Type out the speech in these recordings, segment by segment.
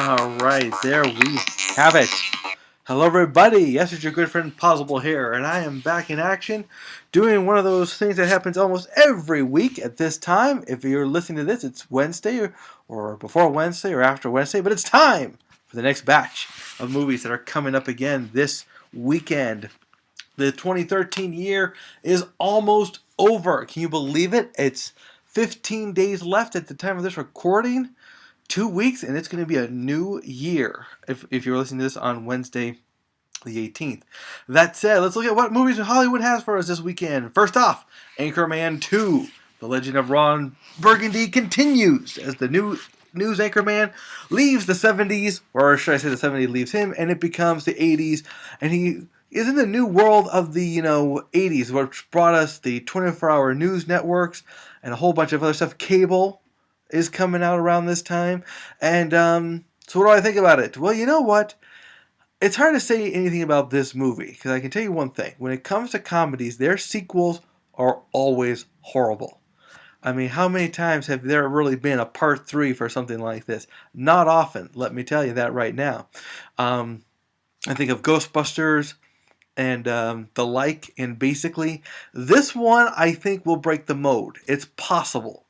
Alright, there we have it. Hello everybody, yes, it's your good friend Pozzible here, and I am back in action doing one of those things that happens almost every week at this time. If you're listening to this, it's Wednesday or before Wednesday or after Wednesday, but it's time for the next batch of movies that are coming up again this weekend. The 2013 year is almost over. Can you believe it? It's 15 days left at the time of this recording. 2 weeks, and it's going to be a new year if you're listening to this on Wednesday the 18th. That said, let's look at what movies Hollywood has for us this weekend. First off, Anchorman 2. The Legend of Ron Burgundy continues as the new news anchorman leaves the 70s, or should I say the 70s leaves him, and it becomes the 80s, and he is in the new world of the 80s, which brought us the 24-hour news networks and a whole bunch of other stuff. Cable is coming out around this time. And so what do I think about it? Well, you know what? It's hard to say anything about this movie, because I can tell you one thing. When it comes to comedies, their sequels are always horrible. I mean, how many times have there really been a part 3 for something like this? Not often, let me tell you that right now. I think of Ghostbusters and the like, and basically, this one I think will break the mode. It's possible.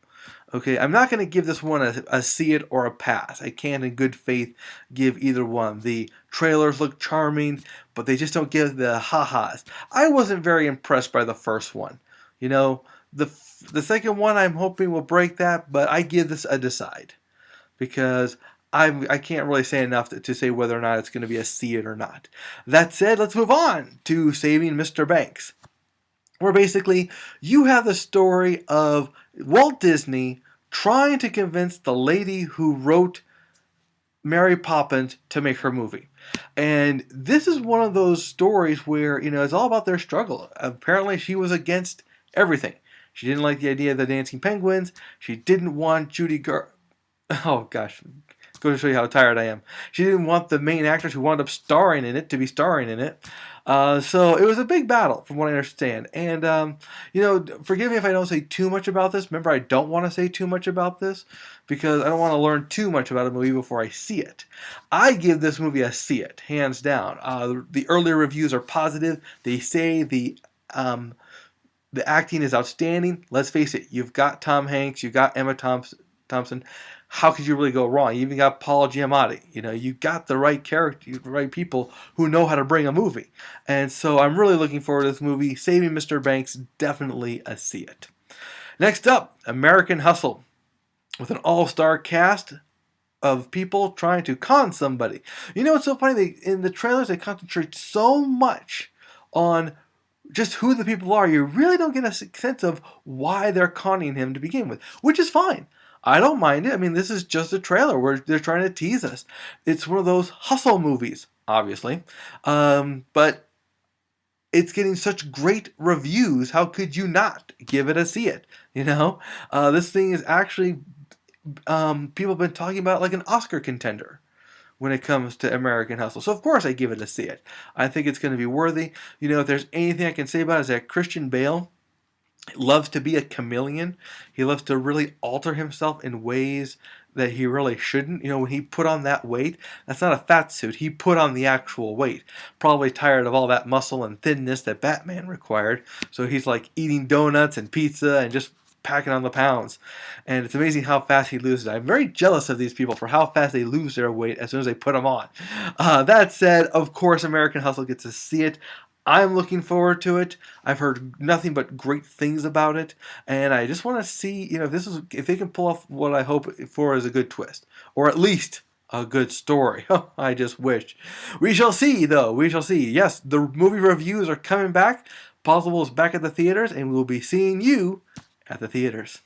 Okay, I'm not going to give this one a see it or a pass. I can't in good faith give either one. The trailers look charming, but they just don't give the ha-has. I wasn't very impressed by the first one. The second one I'm hoping will break that, but I give this a decide. Because I can't really say enough to say whether or not it's going to be a see it or not. That said, let's move on to Saving Mr. Banks, where basically you have the story of Walt Disney trying to convince the lady who wrote Mary Poppins to make her movie. And this is one of those stories where, it's all about their struggle. Apparently she was against everything. She didn't like the idea of the dancing penguins. She didn't want oh gosh, go to show you how tired I am. She didn't want the main actress who wound up starring in it to be starring in it. So it was a big battle, from what I understand. And, forgive me if I don't say too much about this. Remember, I don't want to say too much about this because I don't want to learn too much about a movie before I see it. I give this movie a see it, hands down. The earlier reviews are positive. They say the acting is outstanding. Let's face it, you've got Tom Hanks, you've got Emma Thompson. How could you really go wrong? You even got Paul Giamatti. You got the right character, the right people who know how to bring a movie. And so I'm really looking forward to this movie. Saving Mr. Banks, definitely a see it. Next up, American Hustle, with an all-star cast of people trying to con somebody. It's so funny, in the trailers they concentrate so much on just who the people are. You really don't get a sense of why they're conning him to begin with, which is fine. I don't mind it. I mean, this is just a trailer where they're trying to tease us. It's one of those hustle movies, obviously. But it's getting such great reviews. How could you not give it a see it? This thing is actually, people have been talking about like an Oscar contender when it comes to American Hustle. So, of course, I give it a see it. I think it's going to be worthy. If there's anything I can say about it, is that Christian Bale loves to be a chameleon. He loves to really alter himself in ways that he really shouldn't. When he put on that weight, that's not a fat suit. He put on the actual weight. Probably tired of all that muscle and thinness that Batman required. So he's like eating donuts and pizza and just packing on the pounds. And it's amazing how fast he loses. I'm very jealous of these people for how fast they lose their weight as soon as they put them on. That said, of course, American Hustle gets to see it. I'm looking forward to it. I've heard nothing but great things about it, and I just want to see, if they can pull off what I hope for is a good twist, or at least a good story. I just wish. We shall see, though. We shall see. Yes, the movie reviews are coming back. Pozzible is back at the theaters, and we will be seeing you at the theaters.